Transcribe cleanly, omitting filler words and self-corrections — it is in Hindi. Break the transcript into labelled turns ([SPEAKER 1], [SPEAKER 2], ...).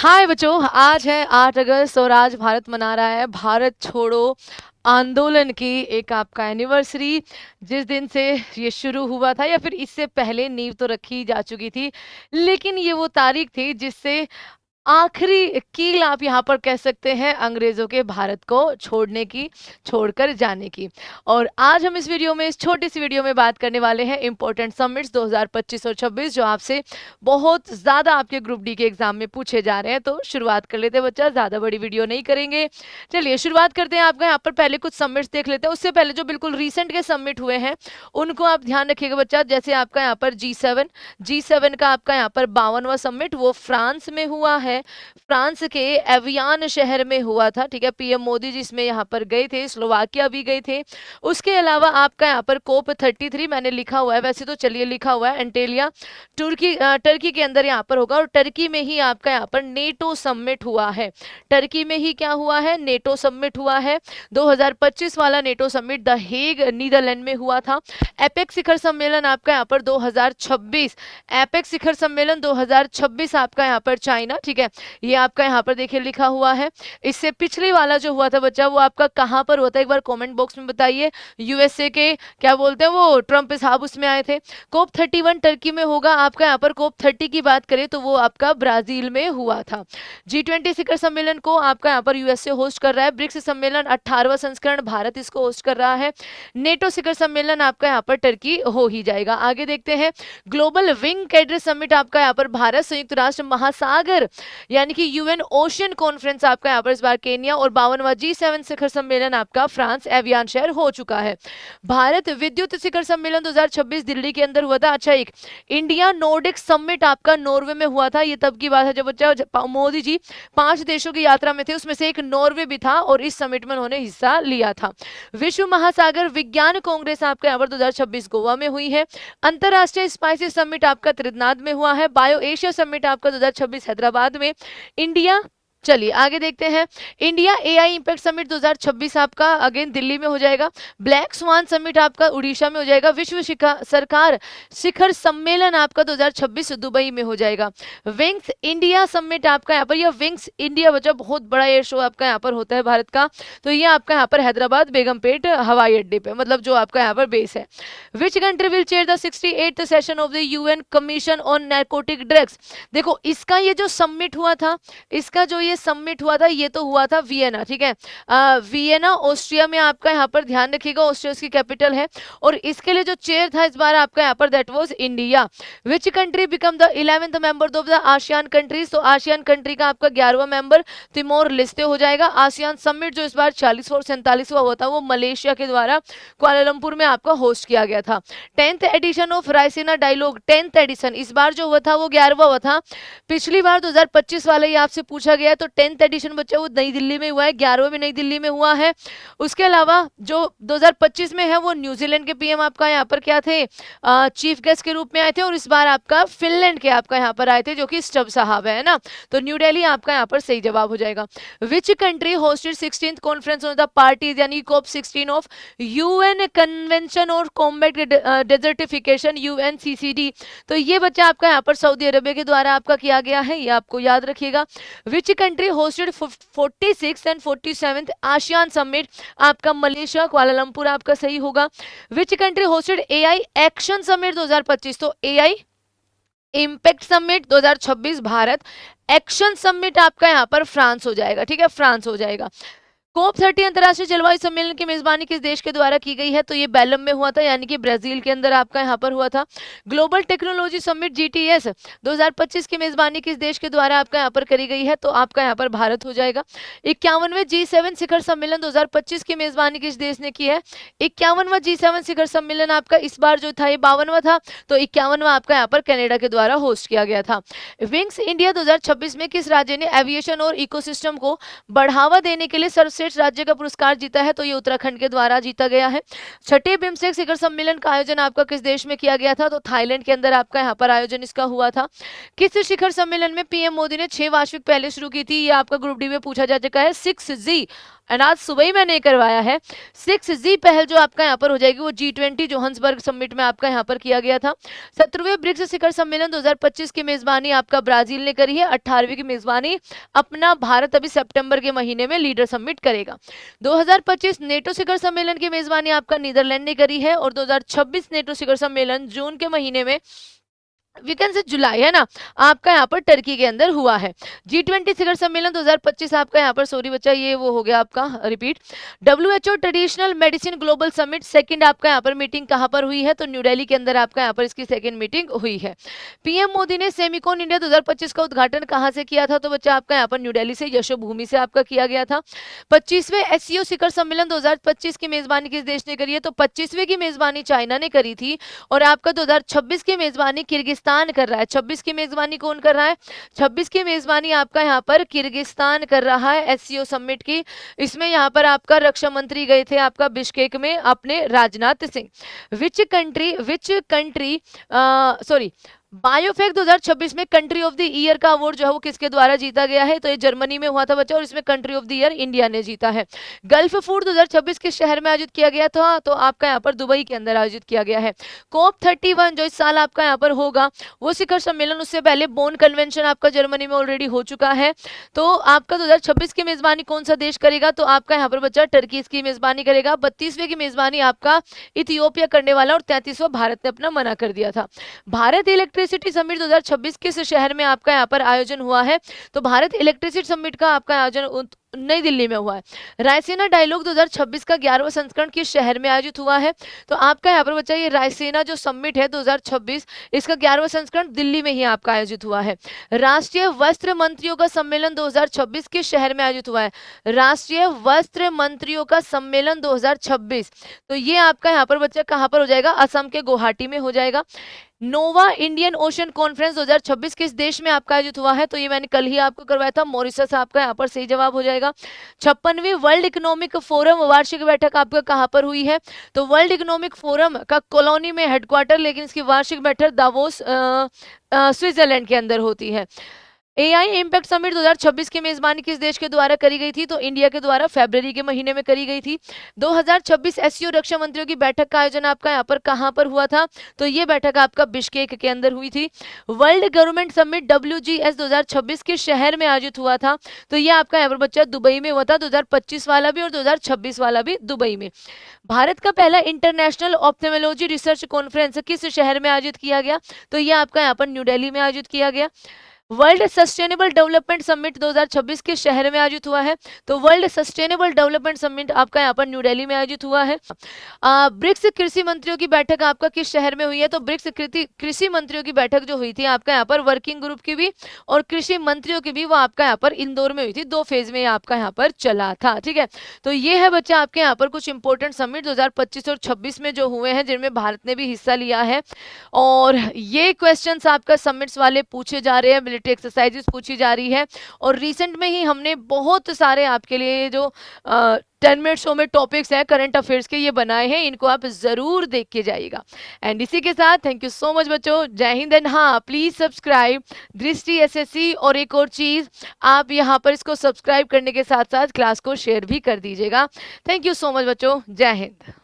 [SPEAKER 1] हाय बच्चों, आज है 8 अगस्त और आज भारत मना रहा है भारत छोड़ो आंदोलन की एक आपका एनिवर्सरी। जिस दिन से ये शुरू हुआ था या फिर इससे पहले नींव तो रखी जा चुकी थी, लेकिन ये वो तारीख थी जिससे आखिरी कील आप यहाँ पर कह सकते हैं अंग्रेजों के भारत को छोड़ने की, छोड़कर जाने की। और आज हम इस वीडियो में, इस छोटी सी वीडियो में बात करने वाले हैं इंपॉर्टेंट समिट्स 2025 और 26 जो आपसे बहुत ज़्यादा आपके ग्रुप डी के एग्जाम में पूछे जा रहे हैं। तो शुरुआत कर लेते हैं बच्चा, ज़्यादा बड़ी वीडियो नहीं करेंगे। चलिए शुरुआत करते हैं। आपका यहाँ पर पहले कुछ समिट्स देख लेते हैं। उससे पहले जो बिल्कुल रिसेंट के समिट हुए हैं उनको आप ध्यान रखिएगा बच्चा। जैसे आपका यहाँ पर G7 का आपका यहाँ पर 52वां समिट वो फ्रांस में हुआ है। फ्रांस के एवियान शहर में हुआ था, ठीक है। पीएम मोदी जी इसमें यहाँ पर गए थे, स्लोवाकिया भी गए थे। उसके अलावा आपका यहाँ पर कोप 33 मैंने लिखा हुआ है, वैसे तो चलिए लिखा हुआ है एंटेलिया टर्की के अंदर यहाँ पर होगा। और टर्की में ही आपका यहाँ पर नेटो समिट हुआ है। टर्की में ही क्या हुआ है, नेटो समिट हुआ है। 2025 वाला NATO summit the Hague Netherlands में हुआ था। एपेक्स शिखर सम्मेलन आपका यहाँ पर 2026, एपेक्स शिखर सम्मेलन 2026 आपका यहाँ पर चाइना, ठीक है। ये आपका यहाँ पर देखिए लिखा हुआ है। इससे पिछले वाला जो हुआ था बच्चा वो आपका कहाँ पर होता है, एक बार कमेंट बॉक्स में बताइए। यूएसए के क्या बोलते हैं वो ट्रम्प साहब उसमें आए थे। कोप 31 टर्की में होगा। आपका यहाँ पर कोप 30 की बात करें तो वो आपका ब्राजील में हुआ था। G20 शिखर सम्मेलन को आपका यहाँ पर यूएसए होस्ट कर रहा है। ब्रिक्स सम्मेलन 18वां संस्करण भारत इसको होस्ट कर रहा है। नेटो शिखर सम्मेलन आपका यहाँ पर टर्की हो ही जाएगा। आगे देखते हैं। ग्लोबल विंग कैडर समिट आपका यहाँ पर भारत, संयुक्त राष्ट्र महासागर यानी कि यूएन ओशियन कॉन्फ्रेंस आपका यहाँ पर इस बार केन्या। और 52वां G7 शिखर सम्मेलन आपका फ्रांस एवियान शहर हो चुका है। भारत विद्युत शिखर सम्मेलन 2026 दिल्ली के अंदर हुआ था। अच्छा, एक इंडिया नॉर्डिक समिट आपका नॉर्वे में हुआ था। ये तब की बात है जब बच्चा मोदी जी 5 देशों की यात्रा में थे, उसमें से एक नॉर्वे भी था और इस समिट में उन्होंने हिस्सा लिया था। विश्व महासागर विज्ञान कांग्रेस आपका यहाँ पर 2026 गोवा में हुई है। अंतरराष्ट्रीय स्पाइसी समिट आपका त्रिनाद में हुआ है। बायो एशिया समिट आपका 2026 हैदराबाद में। इंडिया, चलिए आगे देखते हैं। इंडिया एआई इंपैक्ट समिट 2026 आपका अगेन दिल्ली में हो जाएगा। ब्लैक स्वान समिट आपका उड़ीसा में हो जाएगा। विश्व सरकार शिखर सम्मेलन आपका 2026 दुबई में हो जाएगा। विंग्स इंडिया समिट आपका यहाँ पर, यह विंग्स इंडिया बच्चा बहुत बड़ा एयर शो आपका यहाँ पर होता है भारत का। तो ये आपका यहाँ पर हैदराबाद बेगमपेट हवाई अड्डे पे, मतलब जो आपका यहाँ पर बेस है। Which country will chair the 68th session of the UN commission on narcotic drugs. देखो इसका ये जो समिट हुआ था, इसका जो ये समिट हुआ था ये तो हुआ था वियना, ठीक है। वियना ऑस्ट्रिया में आपका यहाँ पर ध्यान रखिएगा, ऑस्ट्रिया की कैपिटल है। और इसके लिए जो चेयर था इस बार आपका यहाँ पर that was India. Which country become the 11th member of the ASEAN countries. तो आसियान कंट्री का आपका 11वां मेंबर तिमोर लेस्ते हो जाएगा। आसियान समिट जो इस बार 40वां और 47वां हुआ था वो मलेशिया के द्वारा कुआलालंपुर में आपका होस्ट किया गया था। 10th edition of Raisina dialogue, 10th edition इस बार जो हुआ था वो 11वां हुआ था। पिछली बार 2025 वाला ही आपसे पूछा गया, तो 10th एडिशन बच्चा वो नई दिल्ली में हुआ है, 11वां भी नई दिल्ली में हुआ है। उसके अलावा जो 2025 में है वो न्यूजीलैंड के पीएम आपका यहाँ पर क्या थे, चीफ गेस्ट के रूप में आए थे। और इस बार आपका फिनलैंड के आपका यहाँ पर आए थे जो कि स्टब साहब है ना। तो न्यू दिल्ली आपका यहाँ पर सही जवाब हो जाएगा। Which country hosted 16th conference on the parties यानी COP 16 ऑफ यूएन कन्वेंशन और कॉम्बैट डेजर्टिफिकेशन UNCCD। तो ये बच्चा आपका यहाँ पर सऊदी अरबिया के द्वारा आपका किया गया है, ये आपको याद रखिएगा। Which country hosted 46th and 47th ASEAN summit, आपका मलेशिया कुआलालंपुर आपका सही होगा। Which country hosted AI action summit 2025, तो AI impact summit 2026 Bharat, action summit आपका यहाँ पर फ्रांस हो जाएगा, ठीक है, फ्रांस हो जाएगा। कोप 30 अंतर्राष्ट्रीय जलवायु सम्मेलन की मेजबानी किस देश के द्वारा की गई है, तो ये बेलम में हुआ था यानी कि ब्राजील के अंदर आपका यहाँ पर हुआ था। ग्लोबल टेक्नोलॉजी समिट GTS 2025 की मेजबानी किस देश के द्वारा आपका यहाँ पर करी गई है, तो आपका यहाँ पर भारत हो जाएगा। 51वें G7 शिखर सम्मेलन 2025 की मेजबानी किस देश ने की है। 51वां G7 शिखर सम्मेलन आपका इस बार जो था ये 52वां था, तो 51वां आपका यहाँ पर कनाडा के द्वारा होस्ट किया गया था। विंग्स इंडिया 2026 में किस राज्य ने एविएशन और इकोसिस्टम को बढ़ावा देने के लिए सर्वश्रेष्ठ राज्य का पुरस्कार जीता है, तो ये उत्तराखंड के द्वारा जीता गया है। छठे बिम्स्टेक शिखर सम्मेलन का आयोजन आपका किस देश में किया गया था, तो थाईलैंड के अंदर आपका यहाँ पर आयोजन इसका हुआ था। किस शिखर सम्मेलन में पीएम मोदी ने 6 वैश्विक पहले शुरू की थी, ये आपका ग्रुप डी में पूछा जा चुका है। 6G एंड आज सुबह ही मैंने करवाया है। 6G पहल जो आपका यहाँ पर हो जाएगी वो G20 जोहान्सबर्ग समिट में आपका यहाँ पर किया गया था। 17वें ब्रिक्स शिखर सम्मेलन 2025 की मेजबानी आपका ब्राजील ने करी है। 18वीं की मेजबानी अपना भारत अभी सितंबर के महीने में लीडर समिट करेगा। 2025 नेटो शिखर सम्मेलन की मेजबानी आपका नीदरलैंड ने करी है और 2026 नेटो शिखर सम्मेलन जून के महीने में वी कैन से जुलाई है ना आपका यहाँ पर टर्की के अंदर हुआ है। G20 शिखर सम्मेलन 2025 आपका यहाँ पर, सॉरी बच्चा ये वो हो गया आपका repeat. WHO traditional medicine global summit second आपका यहाँ पर मीटिंग कहाँ पर हुई है, तो न्यू दिल्ली के अंदर आपका यहाँ पर इसकी सेकंड मीटिंग हुई है। पीएम मोदी ने सेमिकॉन इंडिया 2025 का उद्घाटन कहाँ से किया था, तो बच्चा आपका यहाँ पर न्यू दिल्ली से यशोभूमि से आपका किया गया था। 25वें SCO शिखर सम्मेलन 2025 की मेजबानी किस देश ने करी है, तो 25वें की मेजबानी चाइना ने करी थी और आपका 2026 की मेजबानी किर्गिस्तान कर रहा है। 26 की मेजबानी कौन कर रहा है, 26 की मेजबानी आपका यहाँ पर किर्गिस्तान कर रहा है SCO समिट की। इसमें यहाँ पर आपका रक्षा मंत्री गए थे आपका बिश्केक में अपने Rajnath Singh. Which country sorry बायोफेक 2026 में कंट्री ऑफ द ईयर का अवार्ड जो है वो किसके द्वारा जीता गया है, तो ये जर्मनी में हुआ था बच्चा और इसमें country of the year India ने जीता है। गल्फ फूड 2026 किस शहर में आयोजित किया गया था, तो आपका यहाँ पर दुबई के अंदर आयोजित किया गया है। COP31 जो इस साल आपका यहाँ पर होगा वो शिखर सम्मेलन, उससे पहले बोन कन्वेंशन आपका जर्मनी में ऑलरेडी हो चुका है। तो आपका 2026 की मेजबानी कौन सा देश करेगा, तो आपका यहाँ पर बच्चा टर्की इसकी मेजबानी करेगा। 32वें की मेजबानी आपका इथियोपिया करने वाला और 33वां भारत ने अपना मना कर दिया था। भारत इलेक्ट्रिसिटी समिट 2026 किस शहर में आपका यहाँ पर आयोजन हुआ है, तो भारत इलेक्ट्रिसिटी समिट का आपका आयोजन नई दिल्ली में हुआ है। रायसीना डायलॉग 2026 का 11वां संस्करण किस शहर में आयोजित हुआ है, तो आपका यहाँ पर बच्चा ये रायसीना जो समिट है 2026 इसका 11वां संस्करण दिल्ली में ही आपका आयोजित हुआ है। राष्ट्रीय वस्त्र मंत्रियों का सम्मेलन 2026 किस शहर में आयोजित हुआ है, राष्ट्रीय वस्त्र मंत्रियों का सम्मेलन 2026, तो ये आपका यहाँ पर बच्चा कहाँ पर हो जाएगा, असम के गुवाहाटी में हो जाएगा। नोवा इंडियन ओशन कॉन्फ्रेंस 2026 किस देश में आपका आयोजित हुआ है, तो ये मैंने कल ही आपको करवाया था, मॉरिशस आपका यहाँ पर सही जवाब हो जाएगा। 56वीं वर्ल्ड इकोनॉमिक फोरम वार्षिक बैठक आपका कहाँ पर हुई है, तो वर्ल्ड इकोनॉमिक फोरम का कॉलोनी में हेडक्वार्टर, लेकिन इसकी वार्षिक बैठक दावोस स्विट्जरलैंड के अंदर होती है। AI इम्पैक्ट समिट 2026 की मेजबानी किस देश के द्वारा करी गई थी, तो इंडिया के द्वारा फरवरी के महीने में करी गई थी। 2026 SCO रक्षा मंत्रियों की बैठक का आयोजन आपका यहाँ पर कहाँ पर हुआ था, तो ये बैठक आपका बिश्केक के अंदर हुई थी। वर्ल्ड गवर्नमेंट समिट WGS 2026 के शहर में आयोजित हुआ था, तो ये आपका यहाँ पर बच्चा दुबई में हुआ था। 2025 वाला भी और 2026 वाला भी दुबई में। भारत का पहला इंटरनेशनल ऑप्थेमोलॉजी रिसर्च कॉन्फ्रेंस किस शहर में आयोजित किया गया, तो ये आपका यहाँ पर न्यू दिल्ली में आयोजित किया गया। वर्ल्ड सस्टेनेबल डेवलपमेंट समिट 2026 के शहर में आयोजित हुआ है, तो वर्ल्ड सस्टेनेबल डेवलपमेंट समिट आपका यहाँ पर न्यू दिल्ली में आयोजित हुआ है। ब्रिक्स कृषि मंत्रियों की बैठक आपका किस शहर में हुई है, तो ब्रिक्स कृषि मंत्रियों की बैठक जो हुई थी आपका यहाँ पर वर्किंग ग्रुप की भी और कृषि मंत्रियों की भी, वो आपका यहाँ पर इंदौर में हुई थी। 2 फेज में आपका यहाँ पर चला था, ठीक है। तो ये है बच्चा आपके यहाँ पर कुछ इंपॉर्टेंट समिट 2025 और 26 में जो हुए हैं, जिनमें भारत ने भी हिस्सा लिया है। और ये क्वेश्चंस आपका समिट्स वाले पूछे जा रहे हैं, एक्सरसाइजेस पूछी जा रही है। और रिसेंट में ही हमने बहुत सारे आपके लिए जो 10 मिनट शो में टॉपिक्स है करंट अफेयर्स के, ये बनाए हैं, इनको आप जरूर देख के जाइएगा। एंड इसी के साथ थैंक यू सो मच बच्चों, जय हिंद। एंड हाँ, प्लीज सब्सक्राइब दृष्टि SSC। और एक और चीज, आप यहाँ पर इसको सब्सक्राइब करने के साथ साथ क्लास को शेयर भी कर दीजिएगा। थैंक यू सो मच बच्चों, जय हिंद।